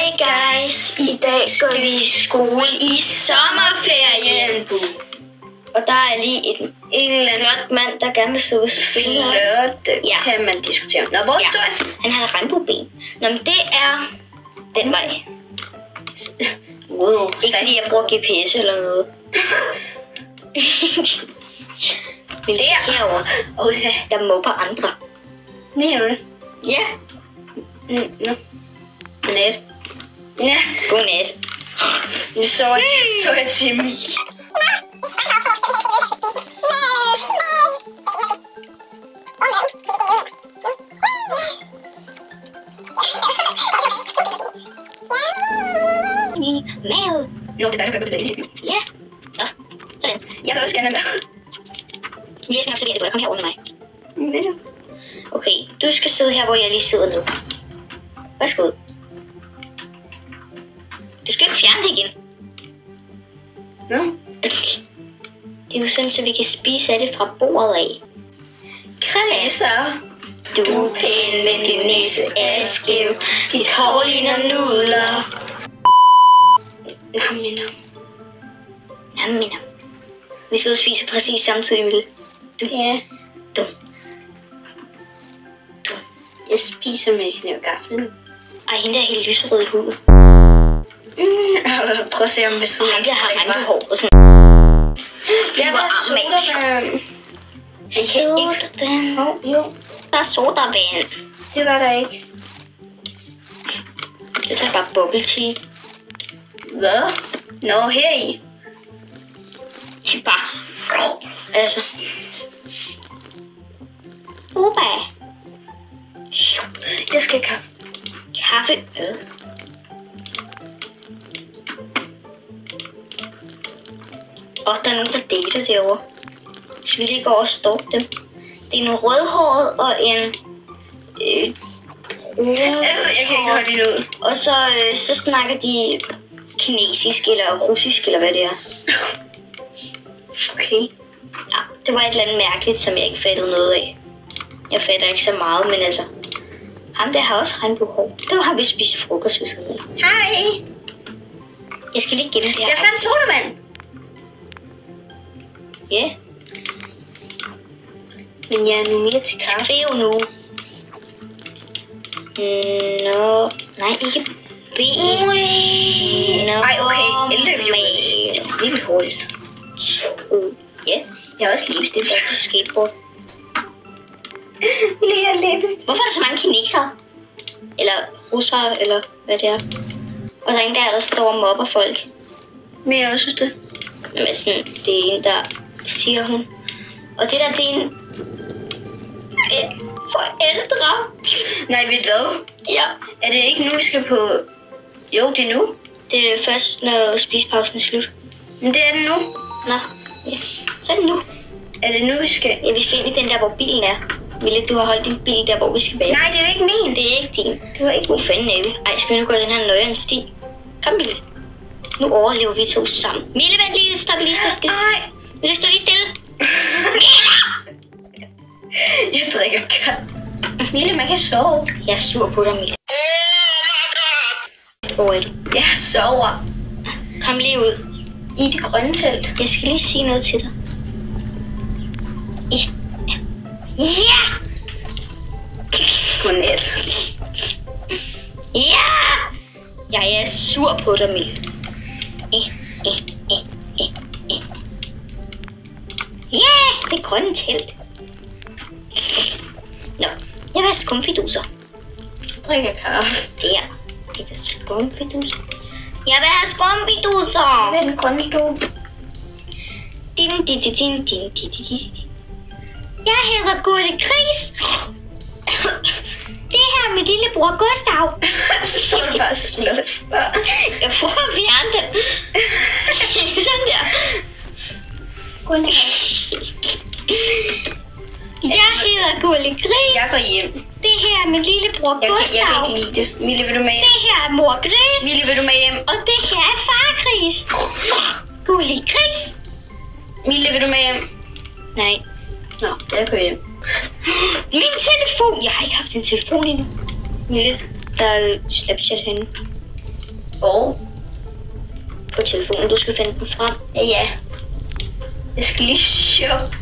Hej guys, i dag skal vi i skole i sommerferien. Og der er lige en flot mand, der gerne vil sidde og spille. Ja, kan man diskutere. Nå, hvor står jeg? Han har et regnbueben. Nå, men det er den vej. Wow. Ikke fordi jeg bruger GPS eller noget. Vi er herovre. Okay. Der mobber andre. Mener du? Ja. Nå. Godnat. Ja. Godnat. Nu så jeg til mig. Mad. Nå, det er dig, der gør det der. Ja. Nå, sådan. Jeg vil også gerne have mad. Jeg skal nok servere det for dig. Kom herover med mig. Ja. Okay, du skal sidde her, hvor jeg lige sidder nu. Værsgo. Du skal ikke fjerne det igen. Nå. Det er jo sådan, så vi kan spise af det fra bordet af. Kræsser. Du er pæn, men din næse er skæv. Dit hår ligner nudler. Nam. Vi sidder og spiser præcis samtidig, Mille. Ja. Du. Jeg spiser med kniv og gaffel. Ej, hende der er helt lyserød i huden. Prøv at se, om vi sidder Ej, jeg har regnbuehår og sådan. Jeg var sodavand. Sodavand. Jo. Der er sodavand. Det var der ikke. Det er bare bubble tea. Hvad? Nå, heri. Det er bare... Altså... Opa. Jeg skal have kaffe. Kaffe. Og der er nogen, der dater derovre. Så vi lige går og stalke dem. Det er en rødhåret og en... Jeg kan ikke holde det ud. Og så snakker de kinesisk eller russisk, eller hvad det er. Okay. Ja, det var et eller andet mærkeligt, som jeg ikke fattede noget af. Jeg fatter ikke så meget, men altså... Ham der har også regnbuehår. Det var ham, vi spiste frokost ved siden af. Hej. Jeg skal lige gemme det her. Jeg fandt sodavand. Ja. Men jeg er nu mere til kaffe. Skriv nu. Nå. Nej, ikke B. Nå. Ej, okay. Jeg løb jo virkelig hurtigt. Ja. Jeg har også læbestift. Jeg er til skateboard. Lige læbestift. Hvorfor er der så mange kinesere? Eller russere, eller hvad det er? Og der er en der står og mobber folk. Men jeg også synes det. Men sådan, det er en, der siger hun. Og det der, det er en forældre. Nej, ved du hvad? Ja. Er det ikke nu, vi skal på... Jo, det er nu. Det er først, når spisepausen er slut. Men det er det nu. Nå, ja. Så er det nu. Er det nu, vi skal... Ja, vi skal ind i den der, hvor bilen er. Ville, du har holdt din bil der, hvor vi skal være. Nej, det er jo ikke min. Det er ikke din. Det var ikke Hvor fanden er vi? Ej, skal vi nu gå den her nøjeren sti? Kom, Mille. Nu overlever vi to sammen. Mille, vent lige. Stop lige. Stå stille. Ej. Mille, stå lige stille. Jeg drikker kaffe. Mille, man kan sove. Jeg er sur på dig, Mille. Hvor er du? Jeg sover. Kom lige ud. I det grønne telt. Jeg skal lige sige noget til dig. Ja! Godnat. Ja! Jeg er sur på dig, Mille. Ja! Det grønne telt. Nå, jeg vil have skumfiduser. Drikker kaffe. Der. Det er skumfiduser. Jeg vil have skumfiduser. Hvad er den grønne stol? Din. Jeg hedder Gurli Gris. Det her er min lillebror Gustav. Så er du bare slås. Jeg får at fjerne den. Sådan der. Godnat. Jeg hedder Gurli Gris. Jeg går hjem. Det her er min lillebror Gustav. Jeg kan ikke lide det. Mille, vil du med hjem? Det her er mor Gris. Mille, vil du med hjem? Og det her er far Gris. Gurli Gris. Mille, vil du med hjem? Nej. Nå, jeg går hjem. Min telefon. Jeg har ikke haft en telefon endnu. Mille, der er Snapchat henne. På telefonen, du skal finde den frem. Ja. Jeg skal lige shoppe.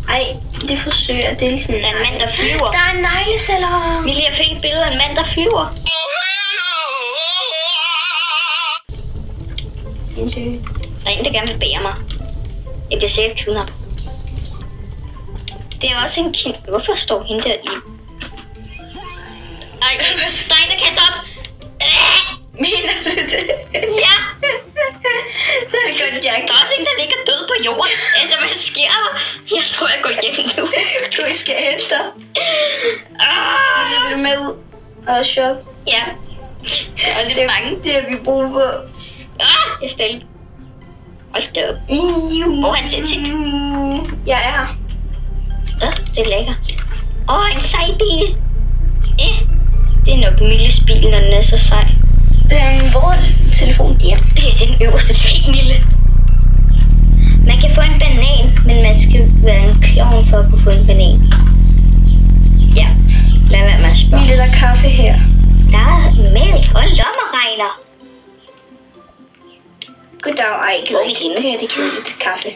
Ej, det forsøger. Det er sådan... Der er en mand, der flyver. Der er en negleceller. Mille, jeg fik et billede af en mand, der flyver. Sindssygt. Der er en, der gerne vil bære mig. Jeg bliver sikkert kidnappet. Det er også en kind. Hvorfor står hende der i? Ej, der er en, der kaster op. Mener du det? Ja. Så er det godt, Jack. Der er også en, der ligger død på jorden. Altså, hvad sker der? Jeg tror, jeg går hjem nu. Du skal hente dig. Jeg vil med ud og shoppe. Ja. Jeg er lidt bange. Det har vi brug for. Jeg stille. Hold da op. Han ser til. Jeg er her. Det er lækker. En sej bil. Det er nok Milles bil, når den er så sej. Hvor er telefonen der? Det er den øverste ting, Mille. Man kan få en banan, men man skal være en klovn for at kunne få en banan. Ja, lad være med at spørge. Mille, der er kaffe her. Der er mælk og lommeregner. Goddag, ej, Hvor er vi henne? Det her, det er kedeligt. Kaffe.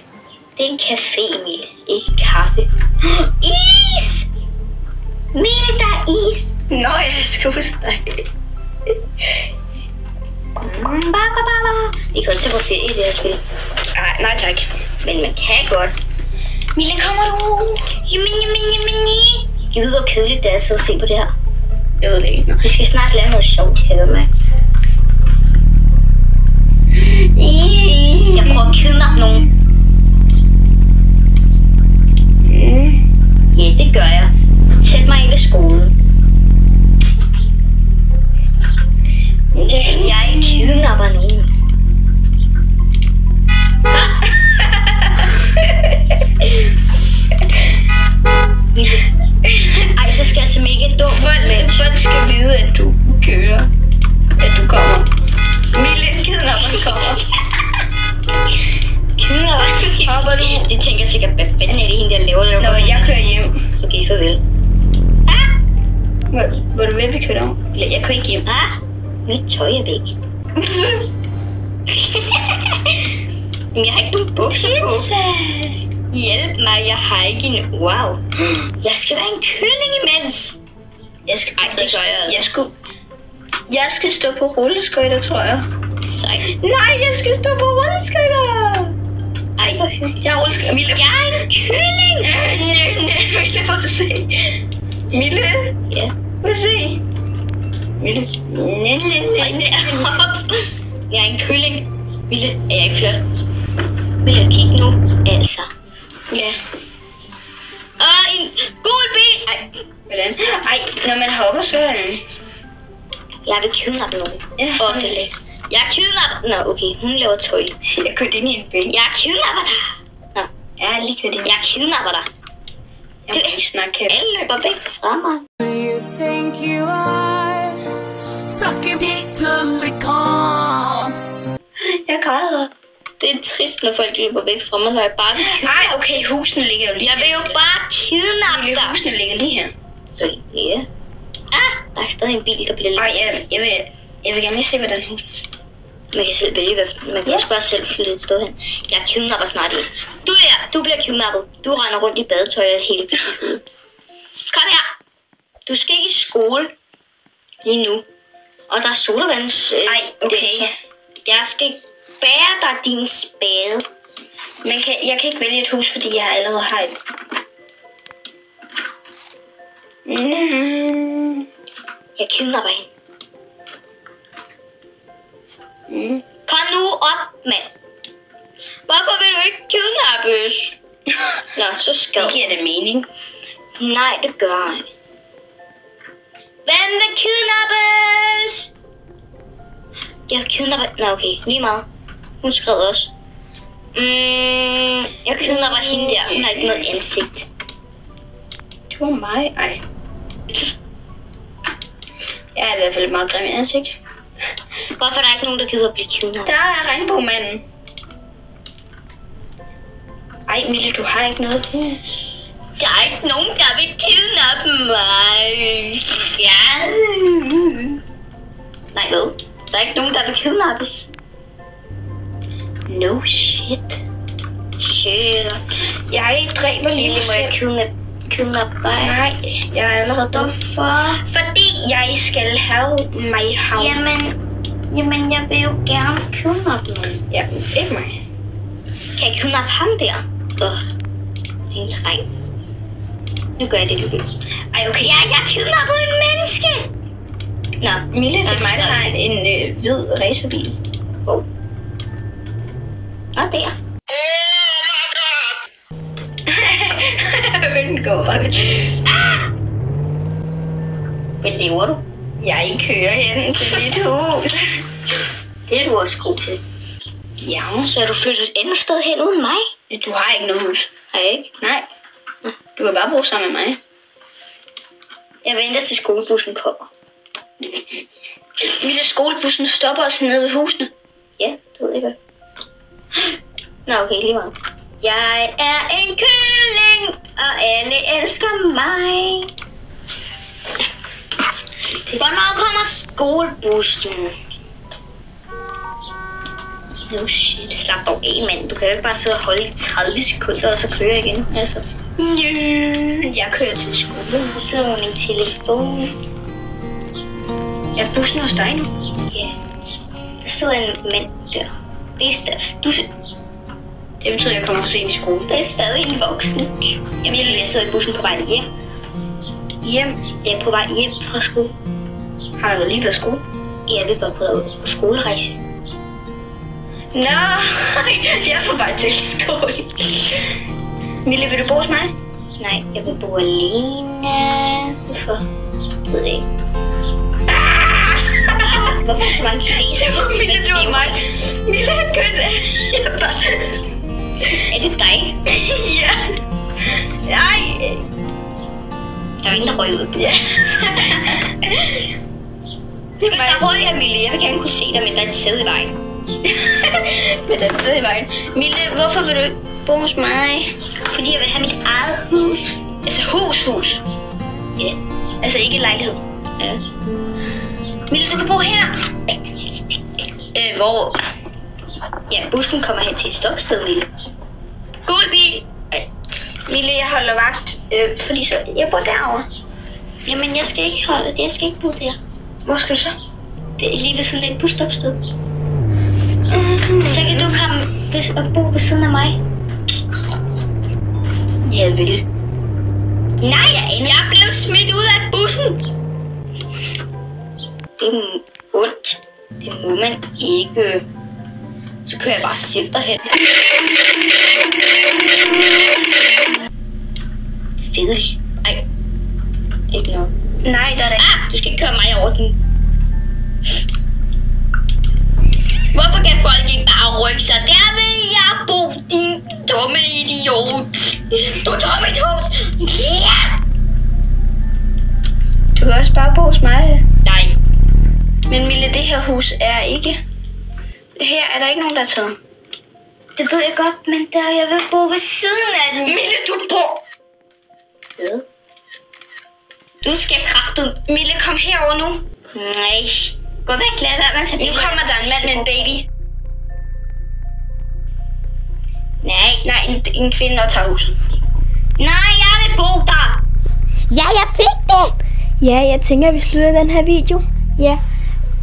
Det er en café, Mille. Ikke kaffe. Is! Mille, der er is. Nå, jeg skal huske dig. Vi kan ikke tage på ferie i det her spil. Nej tak. Men man kan godt. Mille, kommer du? Jamen. Jeg ved, hvor kedeligt det er at sidde og se på det her. Jeg ved det ikke. Nå. Vi skal snart lave noget sjovt, kan jeg mig. Jeg prøver at kidnappe nogen. Ja, det gør jeg. Sæt mig ind ved skolen. Jeg kidnapper nogen. Ej, så skal jeg så mega dum. Folk skal vide, at du kører. At du kommer. Mille, kidnapper kommer. Kidnapper? Hopper du? De tænker sikkert, hvad fanden er det hende, der laver det? Nå, jeg kører hjem. Okay, farvel. Hvor du ved, vi kører over? Jeg kører ikke hjem. Mit tøj er væk. Men jeg har ikke nogen bukser på. Hjælp mig, jeg har ikke en... Wow. Jeg skal være en kylling imens. Det gør jeg altså. Jeg skal stå på rulleskøjter, tror jeg. Sejt. Nej, jeg skal stå på rulleskøjter. Ej, hvor hyggeligt. Jeg er rulleskøjter. Mille. Jeg er en kylling. Mille, prøv at se. Mille. Ja. Prøv at se. Mille. Jeg er en kylling. Mille, er jeg ikke flot? Mille, kig nu. Altså. Ja. En gul bil. Ej. Hvordan? Ej, når man hopper, så... Jeg vil kidnappe nogen. Ja, det er lækkert. Jeg kidnapper... Nå, okay. Hun laver tøj. Jeg kørte ind i en bil. Jeg kidnapper dig. Nå. Jeg er lige kørt ind. Jeg kidnapper dig. Jeg må ikke snakke her. Alle løber væk fra mig. Who do you think you are? Sucking dick till they come. Jeg græder. Det er trist, når folk løber væk fra mig, når jeg bare vil kidnappe. Ej, okay, husene ligger jo lige Jeg vil jo bare kidnappe dig. Husene ligger lige her. Ja. Der er stadig en bil, der bliver lidt. Ej, jeg vil gerne lige se, hvordan huset er. Man kan selv vælge, man kan også bare selv flytte et sted hen. Jeg kidnapper snart en. Du bliver kidnappet. Du render rundt i badetøj hele tiden. Kom her. Du skal ikke i skole lige nu. Og der er sodavands... Ej, okay. Jeg skal bære dig din spade. Men jeg kan ikke vælge et hus, fordi jeg allerede har et. Jeg kidnapper hende. Kom nu op, mand. Hvorfor vil du ikke kidnappes? Nå, så skal det giver det mening. Nej, det gør jeg. Hvem vil kidnappes? Jeg kidnapper... Nå, okay. Lige meget. Hun skrev også. Jeg kidnapper hende der. Hun har ikke noget ansigt. Du er mig? Ej. Jeg er i hvert fald et meget grimt ansigt. Hvorfor er der ikke nogen, der gider at blive kidnappet? Der er regnbuemanden. Ej, Mille, du har ikke noget hus. Der er ikke nogen, der vil kidnappe mig. Ja. Nej, hvad? Der er ikke nogen, der vil kidnappes. No shit. Shit. Jeg dræber lige Lille, mig må jeg selv. kidnappe dig? Nej, jeg er allerede dum. Hvorfor? Fordi jeg skal have mig havn. Jamen, jeg vil jo gerne kidnappe nogen. Ja, ikke mig. Kan jeg kidnappe ham der? Din dreng. Nu gør jeg det, du vil. Ej, okay. Ja, jeg kidnappede en menneske! Nå. Mille, det er mig, der har en hvid racerbil. Nå, der. Den går. Hvad lever du? Jeg kører hen til mit hus. Det er du også god til. Ja. Så er du flyttet et andet sted hen uden mig? Du har ikke noget hus. Har jeg ikke? Nej. Du kan bare bo sammen med mig. Jeg venter til skolebussen kommer. Mille, skolebussen stopper os nede ved husene. Ja, det ved jeg godt. Nå, okay, lige meget. Jeg er en kylling, og alle elsker mig. Hvornår kommer skolebussen? No shit, slap dog af, mand. Du kan jo ikke bare sidde og holde i 30 sekunder, og så køre igen. Altså. Jeg kører til skole. Jeg sidder med min telefon. Ja, bussen hos dig nu. Ja. Der sidder en mand der. Det Det betyder, at jeg kommer for sent i skole. er stadig en voksen. Jamen, jeg sidder i bussen på vej hjem. Hjem. Jeg er på vej hjem fra skole. Har du lige været i skole? Ja, vi var på skolerejse. Nå, jeg er på vej til skole. Mille, vil du bo hos mig? Nej, jeg vil bo alene. Hvorfor? Jeg ved det ikke. Hvorfor er der så mange kineser? Mille, du er mig. Mille, jeg bare... Er det dig? Ja. Nej. Der er ingen, der røg ud. Ja. Skal vi tage hurtigt, Emilie? Jeg vil gerne kunne se dig, men der er et sæde i vejen. Men der er et sæde i vejen. Mille, hvorfor vil du ikke bo hos mig? Fordi jeg vil have mit eget hus. Altså hus. Ja. Altså ikke lejlighed. Ja. Mille, du kan bo her. Hvor? Ja, bussen kommer hen til et stopsted, Mille. Gul bil! Mille, jeg holder vagt, fordi så jeg bor derovre. Jamen, jeg skal ikke bo der. Hvor skal du så? Det er lige ved siden af et busstopsted. Så kan du komme og bo ved siden af mig. Jeg vil. Nej, jeg blev smidt ud af bussen. Det er ondt. Det må man ikke. Så kører jeg bare selv derhen. Fedel. Ej. Ikke noget. Nej, der er det ikke. Du skal ikke køre mig over den. Hvorfor kan folk ikke bare rykke sig? Der vil jeg bo, din dumme idiot. Du tager mit hus. Ja! Du kan også bare bo hos mig. Nej. Men Mille, det her hus er ikke... Her er der ikke nogen, der er taget. Det ved jeg godt, men der jeg vil bo ved siden af den. Mille, du bor... Hvad? Du skal kraftet. Mille, kom herover nu. Nej. Gå væk, lad være med at tage Nu kommer der en mand med en baby. Nej. En kvinde, der tager huset. Nej, jeg vil bo der. Ja, jeg fik det! Ja, jeg tænker, at vi slutter den her video. Ja.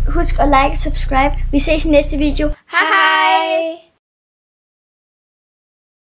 Husk at like og subscribe. Vi ses i næste video. Hej hej!